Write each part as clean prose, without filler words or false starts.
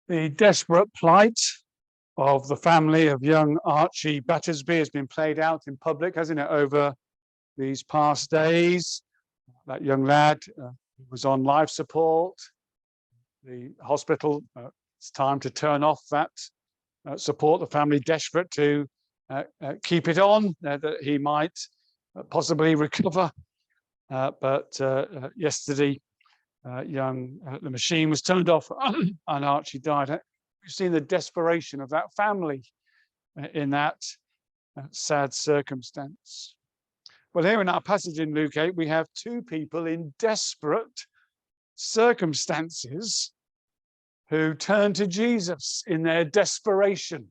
The desperate plight of the family of young Archie Battersby has been played out in public, hasn't it, over these past days. That young lad was on life support. The hospital, it's time to turn off that support. The family desperate to keep it on, that he might possibly recover. But yesterday, the machine was turned off and Archie died. We've seen the desperation of that family in that sad circumstance. Well, here in our passage in Luke 8, we have two people in desperate circumstances who turn to Jesus in their desperation.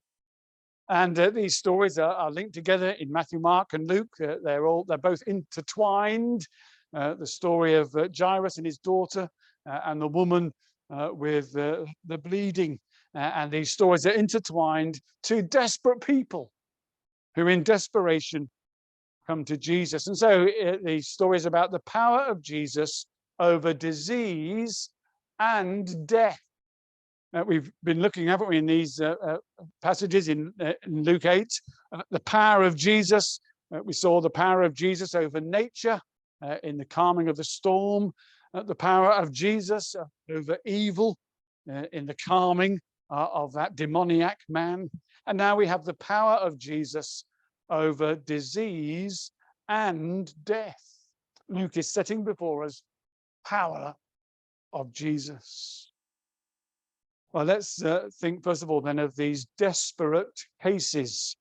And these stories are linked together in Matthew, Mark, and Luke. They're both intertwined. The story of Jairus and his daughter, and the woman with the bleeding. And these stories are intertwined. Two desperate people who in desperation come to Jesus. And so the story is about the power of Jesus over disease and death. We've been looking, haven't we, in these passages in Luke 8, the power of Jesus. We saw the power of Jesus over nature in the calming of the storm, the power of Jesus over evil in the calming of that demoniac man. And now we have the power of Jesus over disease and death. Luke is setting before us power of Jesus. Well, let's think first of all then of these desperate cases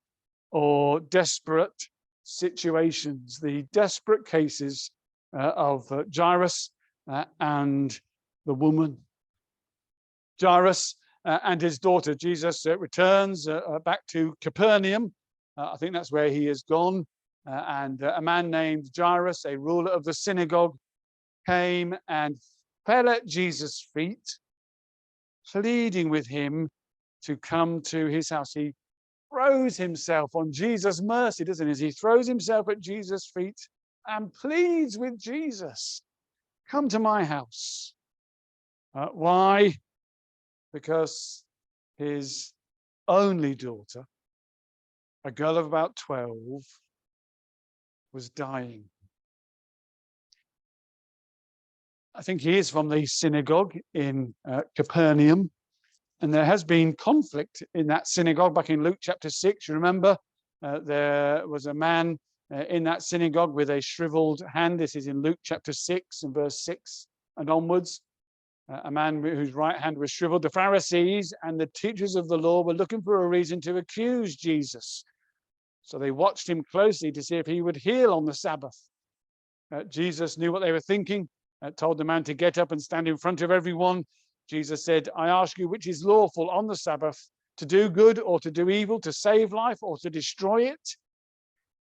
or desperate situations, the desperate cases of Jairus and the woman. Jairus and his daughter. Jesus returns back to Capernaum. I think that's where he has gone. And a man named Jairus, a ruler of the synagogue, came and fell at Jesus' feet, pleading with him to come to his house. He throws himself on Jesus' mercy, doesn't he? He throws himself at Jesus' feet and pleads with Jesus, come to my house. Why? Because his only daughter, a girl of about 12, was dying. I think he is from the synagogue in Capernaum. And there has been conflict in that synagogue back in Luke chapter 6. You remember there was a man in that synagogue with a shriveled hand. This is in Luke chapter 6 and verse 6 and onwards. A man whose right hand was shriveled. The Pharisees and the teachers of the law were looking for a reason to accuse Jesus. So they watched him closely to see if he would heal on the Sabbath. Jesus knew what they were thinking, told the man to get up and stand in front of everyone. Jesus said, I ask you, which is lawful on the Sabbath, to do good or to do evil, to save life or to destroy it?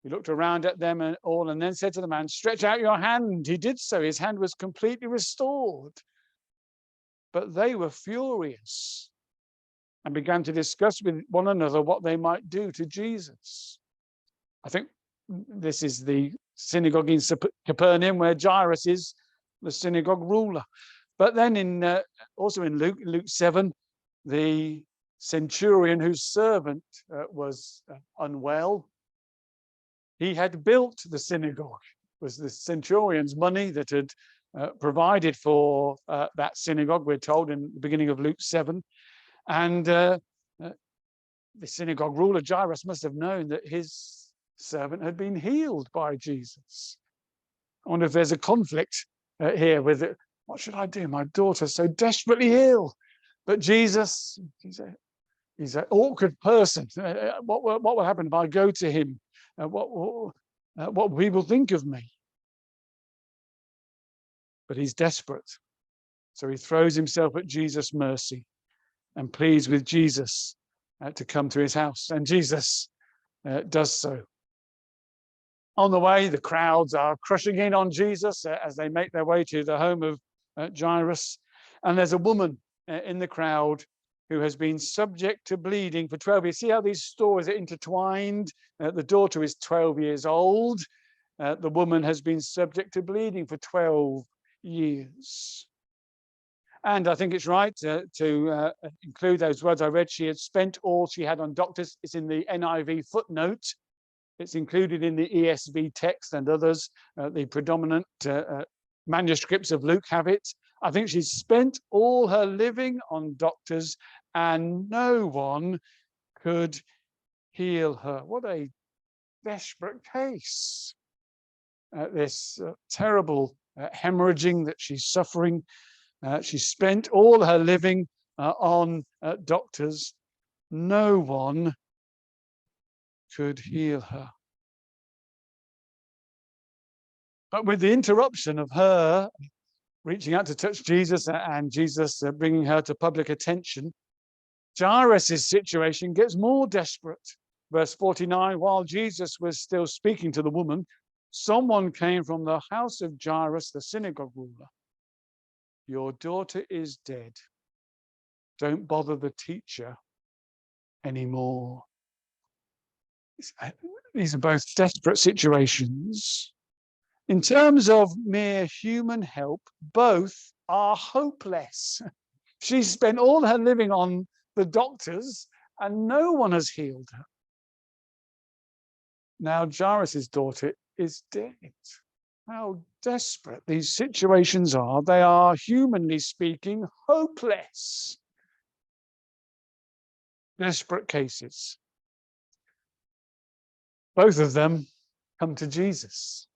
He looked around at them and all and then said to the man, stretch out your hand. He did so. His hand was completely restored. But they were furious and began to discuss with one another what they might do to Jesus. I think this is the synagogue in Capernaum where Jairus is the synagogue ruler. But then also in Luke 7, the centurion whose servant was unwell, he had built the synagogue. It was the centurion's money that had provided for that synagogue, we're told in the beginning of Luke 7. And the synagogue ruler, Jairus, must have known that his servant had been healed by Jesus. I wonder if there's a conflict here with it. What should I do? My daughter's so desperately ill. But Jesus, he's an awkward person. What will happen if I go to him? What will people think of me? But he's desperate. So he throws himself at Jesus' mercy and pleads with Jesus to come to his house. And Jesus does so. On the way, the crowds are crushing in on Jesus as they make their way to the home of Jairus. And there's a woman in the crowd who has been subject to bleeding for 12 years. See how these stories are intertwined? The daughter is 12 years old. The woman has been subject to bleeding for 12 years. And I think it's right to include those words I read. She had spent all she had on doctors. It's in the NIV footnote. It's included in the ESV text and others. The predominant manuscripts of Luke have it. I think she spent all her living on doctors and no one could heal her. What a desperate case. This terrible hemorrhaging that she's suffering. She spent all her living on doctors. No one could heal her. But with the interruption of her reaching out to touch Jesus and Jesus bringing her to public attention, Jairus' situation gets more desperate. Verse 49, while Jesus was still speaking to the woman, someone came from the house of Jairus, the synagogue ruler. Your daughter is dead. Don't bother the teacher anymore. These are both desperate situations. In terms of mere human help, both are hopeless. She's spent all her living on the doctors and no one has healed her. Now Jairus' daughter is dead. How desperate these situations are. They are, humanly speaking, hopeless. Desperate cases. Both of them come to Jesus.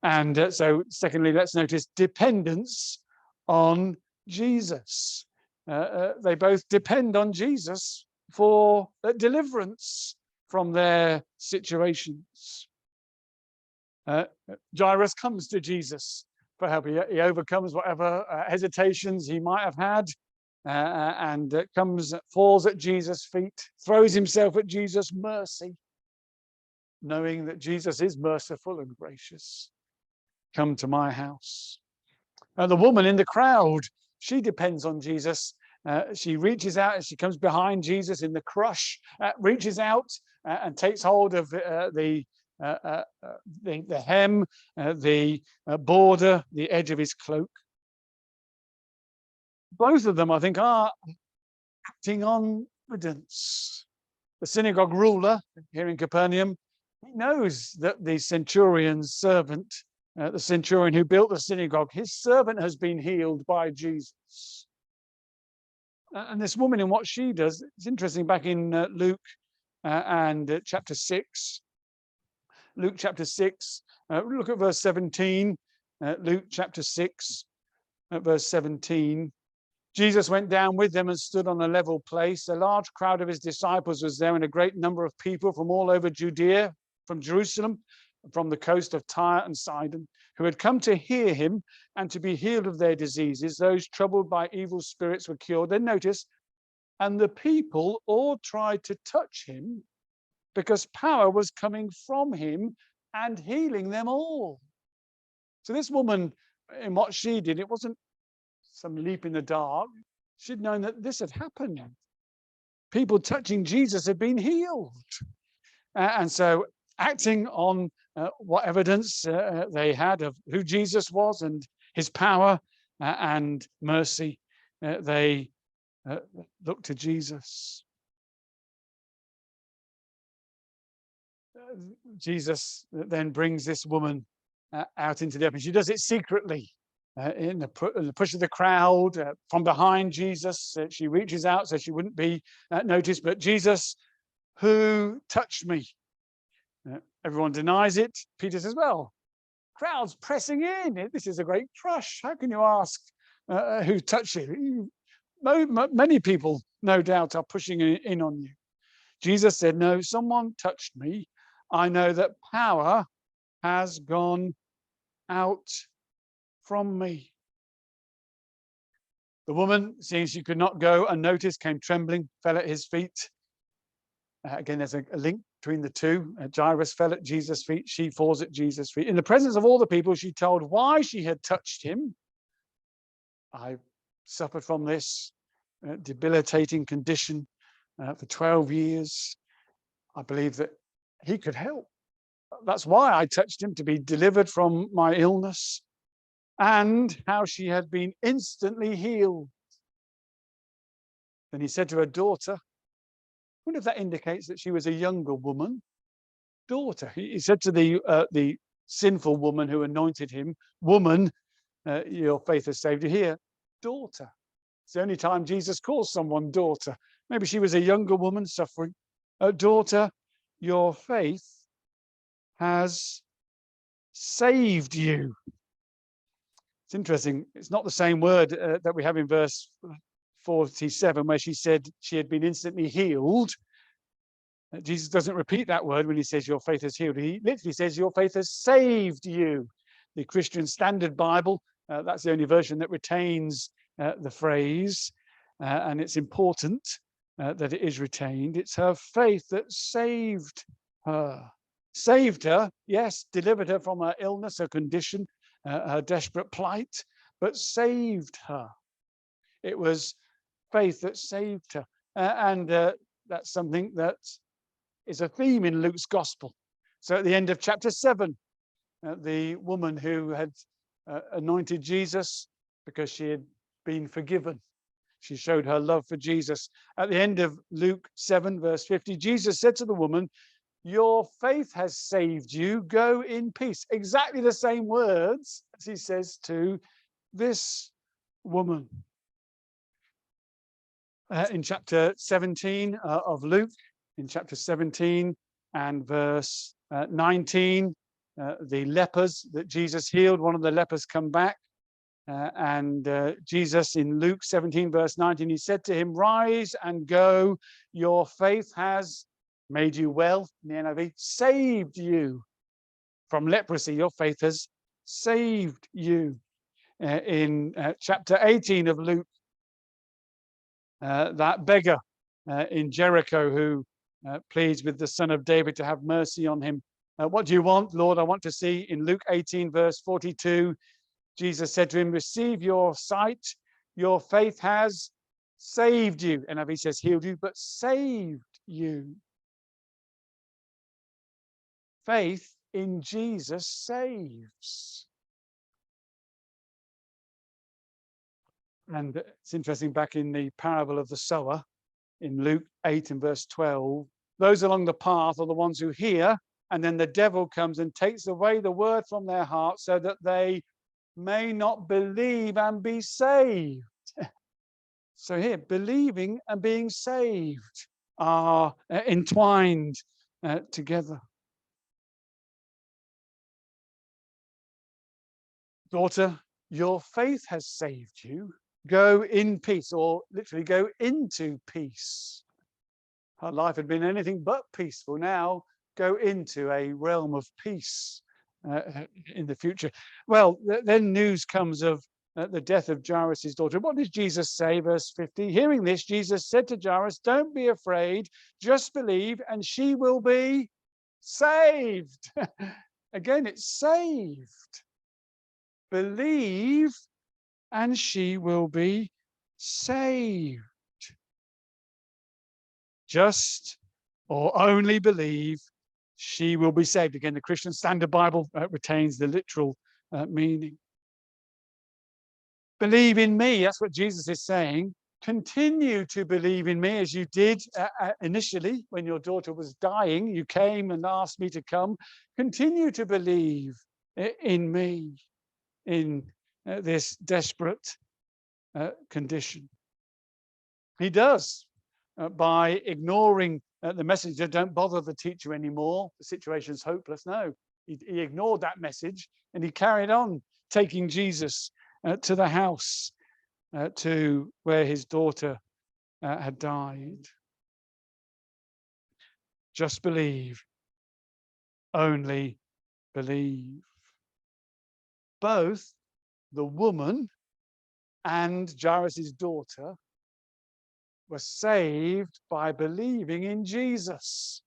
And so, secondly, let's notice dependence on Jesus. They both depend on Jesus for deliverance from their situations. Jairus comes to Jesus for help. He overcomes whatever hesitations he might have had and falls at Jesus' feet, throws himself at Jesus' mercy, knowing that Jesus is merciful and gracious. Come to my house. The woman in the crowd, she depends on Jesus. She reaches out and she comes behind Jesus in the crush, reaches out and takes hold of the hem, the border, the edge of his cloak. Both of them, I think, are acting on evidence. The synagogue ruler here in Capernaum, he knows that the centurion's servant, the centurion who built the synagogue, his servant has been healed by Jesus. And this woman, in what she does, it's interesting, back in Luke and chapter 6. Luke chapter 6, look at verse 17. Luke chapter 6, verse 17. Jesus went down with them and stood on a level place. A large crowd of his disciples was there, and a great number of people from all over Judea, from Jerusalem, from the coast of Tyre and Sidon, who had come to hear him and to be healed of their diseases. Those troubled by evil spirits were cured. Then notice, and the people all tried to touch him because power was coming from him and healing them all. So this woman, in what she did, it wasn't some leap in the dark. She'd known that this had happened. People touching Jesus had been healed. And so, acting on what evidence they had of who Jesus was and his power and mercy, they looked to Jesus. Jesus then brings this woman out into the open. She does it secretly. In the push of the crowd, from behind Jesus, she reaches out so she wouldn't be noticed. But Jesus, who touched me? Everyone denies it. Peter says, well, crowd's pressing in. This is a great crush. How can you ask who touched you? Many people, no doubt, are pushing in on you. Jesus said, no, someone touched me. I know that power has gone out from me. The woman, seeing she could not go unnoticed, came trembling, fell at his feet. Again, there's a link between the two. Jairus fell at Jesus' feet. She falls at Jesus' feet. In the presence of all the people, she told why she had touched him. I suffered from this debilitating condition for 12 years. I believe that he could help. That's why I touched him, to be delivered from my illness. and how she had been instantly healed. Then he said to her, daughter, I wonder if that indicates that she was a younger woman. Daughter. He said to the sinful woman who anointed him, woman, your faith has saved you. Here, daughter. It's the only time Jesus calls someone daughter. Maybe she was a younger woman suffering. Daughter, your faith has saved you. It's interesting. It's not the same word that we have in verse 47, where she said she had been instantly healed. Jesus doesn't repeat that word when he says your faith has healed. He literally says your faith has saved you. The Christian Standard Bible, that's the only version that retains the phrase, and it's important that it is retained. It's her faith that saved her. Saved her, yes, delivered her from her illness, her condition, her desperate plight, but saved her. It was faith that saved her. And that's something that is a theme in Luke's gospel. So at the end of chapter 7, the woman who had anointed Jesus because she had been forgiven, she showed her love for Jesus. At the end of Luke 7, verse 50, Jesus said to the woman, your faith has saved you, go in peace. Exactly the same words as he says to this woman. In chapter 17 of Luke, in chapter 17 and verse 19, the lepers that Jesus healed, one of the lepers come back, and Jesus in Luke 17 verse 19, he said to him, rise and go, your faith has made you well. In the NIV, saved you from leprosy, your faith has saved you. In chapter 18 of Luke, that beggar in Jericho who pleads with the Son of David to have mercy on him. What do you want, Lord? I want to see. In Luke 18 verse 42, Jesus said to him, receive your sight, your faith has saved you. NIV says healed you, but saved you. Faith in Jesus saves. And it's interesting, back in the parable of the sower in Luke 8 and verse 12, those along the path are the ones who hear, and then the devil comes and takes away the word from their heart so that they may not believe and be saved. So here, believing and being saved are entwined together. Daughter, your faith has saved you. Go in peace, or literally go into peace. Her life had been anything but peaceful. Now go into a realm of peace in the future. Well, then news comes of the death of Jairus' daughter. What does Jesus say? Verse 50, hearing this, Jesus said to Jairus, don't be afraid, just believe and she will be saved. Again, it's saved. Believe and she will be saved. Just or only believe, she will be saved. Again, the Christian Standard Bible retains the literal meaning. Believe in me, that's what Jesus is saying. Continue to believe in me as you did initially when your daughter was dying. You came and asked me to come. Continue to believe in me in this desperate condition. He does by ignoring the message that don't bother the teacher anymore. The situation's hopeless. No, he ignored that message and he carried on taking Jesus to the house to where his daughter had died. Just believe, only believe. Both the woman and Jairus' daughter were saved by believing in Jesus.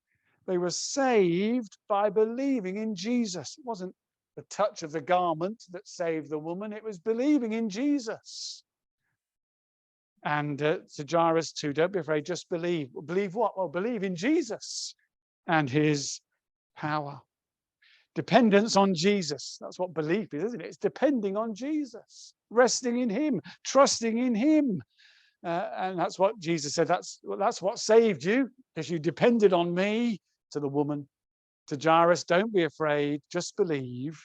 They were saved by believing in Jesus. It wasn't the touch of the garment that saved the woman, it was believing in Jesus. And to Jairus too, don't be afraid, just believe. Believe what? Well, believe in Jesus and his power. Dependence on Jesus. That's what belief is, isn't it? It's depending on Jesus, resting in him, trusting in him. And that's what Jesus said. That's what saved you, because you depended on me. To the woman, to Jairus, don't be afraid, just believe.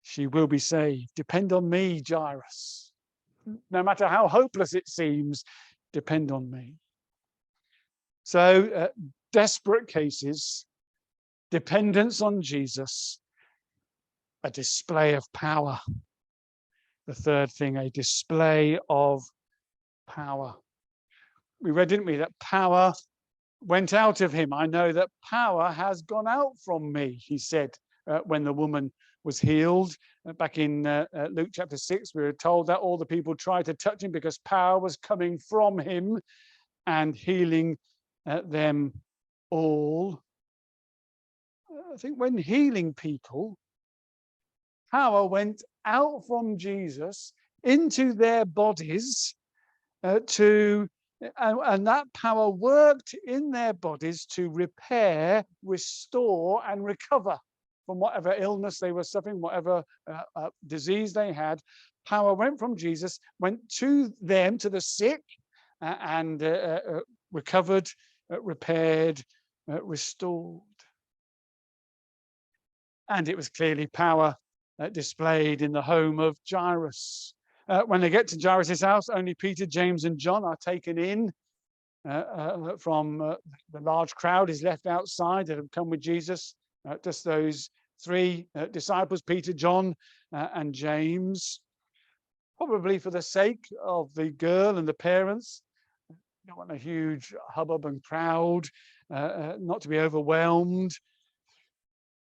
She will be saved. Depend on me, Jairus. No matter how hopeless it seems, depend on me. So desperate cases, dependence on Jesus, a display of power. The third thing, a display of power. We read, didn't we, that power went out of him. I know that power has gone out from me, he said when the woman was healed. Back in Luke chapter 6, we were told that all the people tried to touch him because power was coming from him and healing them all. I think when healing people, power went out from Jesus into their bodies and that power worked in their bodies to repair, restore, and recover from whatever illness they were suffering, whatever disease they had. Power went from Jesus, went to them, to the sick, and recovered, repaired, restored. And it was clearly power displayed in the home of Jairus. When they get to Jairus' house, only Peter, James, and John are taken in from the large crowd is left outside that have come with Jesus. Just those three disciples, Peter, John, and James, probably for the sake of the girl and the parents. You don't want a huge hubbub and crowd, not to be overwhelmed.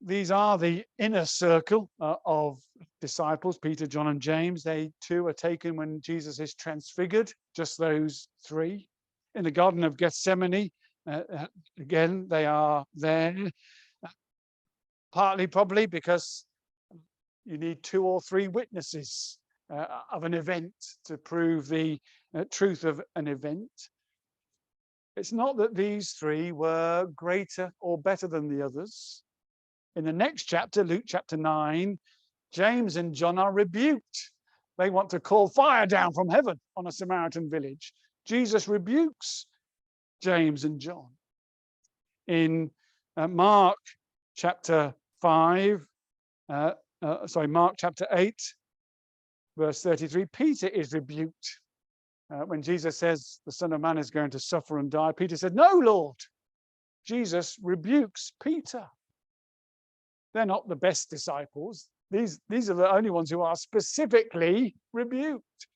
These are the inner circle of disciples, Peter, John, and James. They too are taken when Jesus is transfigured, just those three. In the Garden of Gethsemane, again, they are there, partly probably because you need 2 or 3 witnesses of an event to prove the truth of an event. It's not that these 3 were greater or better than the others. In the next chapter, Luke chapter 9, James and John are rebuked. They want to call fire down from heaven on a Samaritan village. Jesus rebukes James and John. In Mark chapter 8, verse 33, Peter is rebuked. When Jesus says the Son of Man is going to suffer and die, Peter said, "No, Lord." Jesus rebukes Peter. They're not the best disciples. These are the only ones who are specifically rebuked.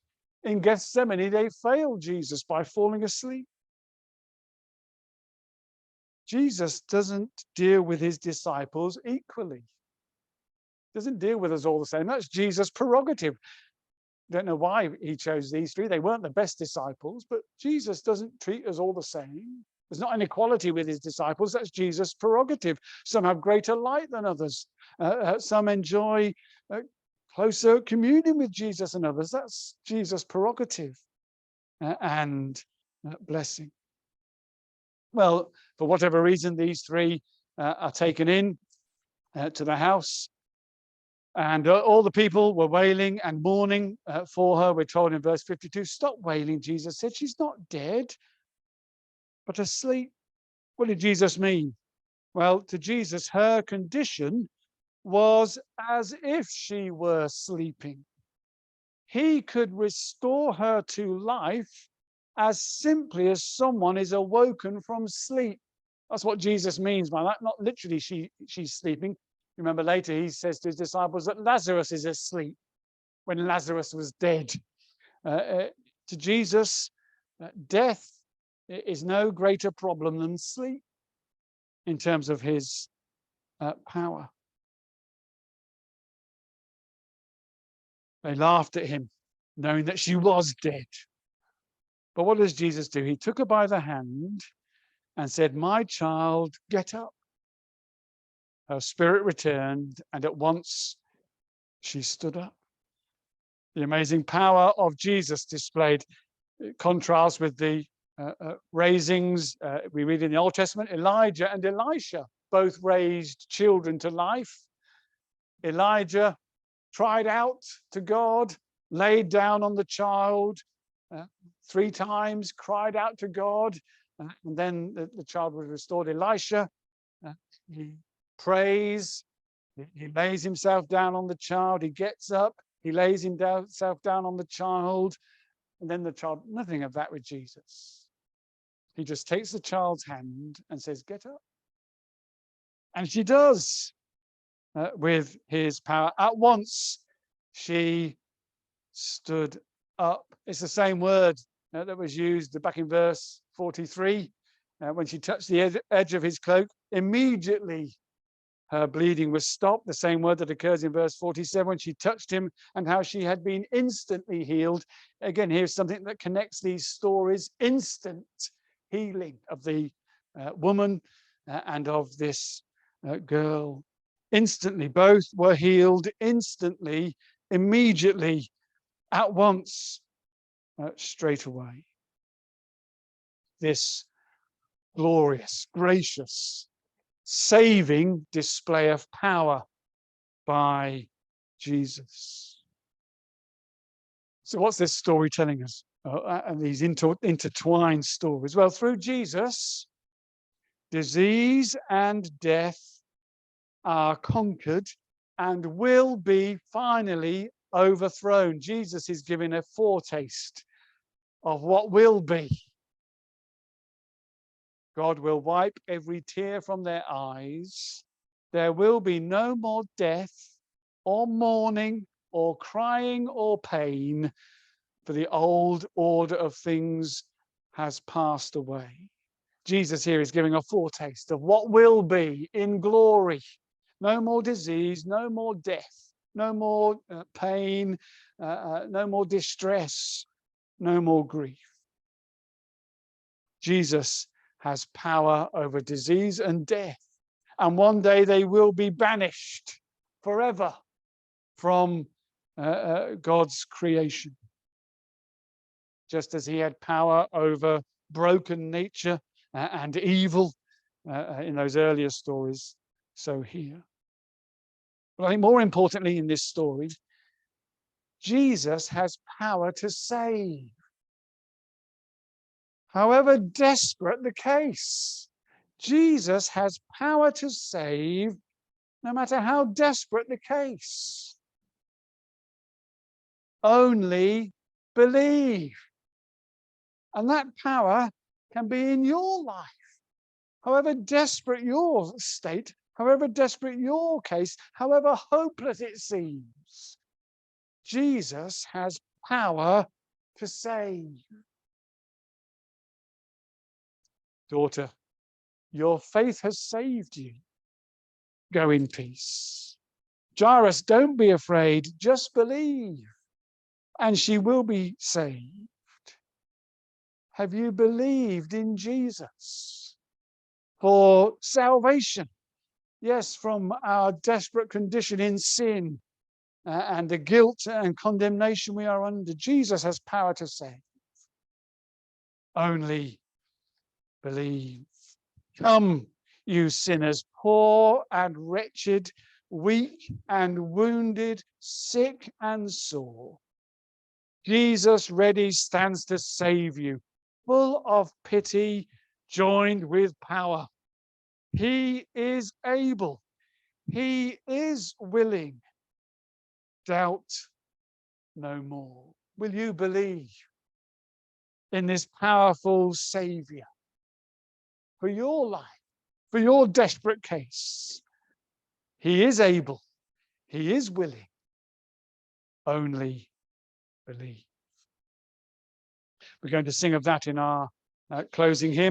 In Gethsemane, they failed Jesus by falling asleep. Jesus doesn't deal with his disciples equally. Doesn't deal with us all the same. That's Jesus' prerogative. Don't know why he chose these 3. They weren't the best disciples, but Jesus doesn't treat us all the same. There's not an equality with his disciples. That's Jesus' prerogative. Some have greater light than others. Some enjoy closer communion with Jesus than others. That's Jesus' prerogative and blessing. Well, for whatever reason, these 3 are taken in to the house. And all the people were wailing and mourning for her. We're told in verse 52, "Stop wailing," Jesus said. "She's not dead, but asleep." What did Jesus mean? Well, to Jesus, her condition was as if she were sleeping. He could restore her to life as simply as someone is awoken from sleep. That's what Jesus means by that. Not literally she's sleeping. Remember later he says to his disciples that Lazarus is asleep when Lazarus was dead. To Jesus, death is no greater problem than sleep in terms of his power. They laughed at him, knowing that she was dead. But what does Jesus do? He took her by the hand and said, "My child, get up." Her spirit returned, and at once she stood up. The amazing power of Jesus displayed contrasts with the raisings we read in the Old Testament. Elijah and Elisha both raised children to life. Elijah cried out to God, laid down on the child 3 times, cried out to God, and then the child was restored. Elisha, he prays, he lays himself down on the child, he gets up, he lays himself down on the child, and then the child, nothing of that with Jesus. He just takes the child's hand and says, get up. And she does, with his power. At once, she stood up. It's the same word that was used back in verse 43, when she touched the edge of his cloak. Immediately, her bleeding was stopped. The same word that occurs in verse 47 when she touched him, and how she had been instantly healed. Again, here's something that connects these stories: instant healing of the woman and of this girl. Instantly, both were healed instantly, immediately, at once, straight away. This glorious, gracious, saving display of power by Jesus. So what's this story telling us? And these intertwined stories? Well, through Jesus, disease and death are conquered and will be finally overthrown. Jesus is giving a foretaste of what will be. God will wipe every tear from their eyes. There will be no more death or mourning or crying or pain, for the old order of things has passed away. Jesus here is giving a foretaste of what will be in glory. No more disease, no more death, no more pain, no more distress, no more grief. Jesus has power over disease and death, and one day they will be banished forever from God's creation. Just as he had power over broken nature and evil in those earlier stories, so here. But I think more importantly in this story, Jesus has power to save. However desperate the case, Jesus has power to save no matter how desperate the case. Only believe. And that power can be in your life. However desperate your state, however desperate your case, however hopeless it seems, Jesus has power to save. Daughter, your faith has saved you. Go in peace. Jairus, don't be afraid, just believe, and she will be saved. Have you believed in Jesus for salvation? Yes, from our desperate condition in sin and the guilt and condemnation we are under. Jesus has power to save. Only believe. Come, you sinners, poor and wretched, weak and wounded, sick and sore. Jesus ready stands to save you, full of pity, joined with power. He is able. He is willing. Doubt no more. Will you believe in this powerful Savior for your life, for your desperate case? He is able. He is willing. Only believe. We're going to sing of that in our closing hymn.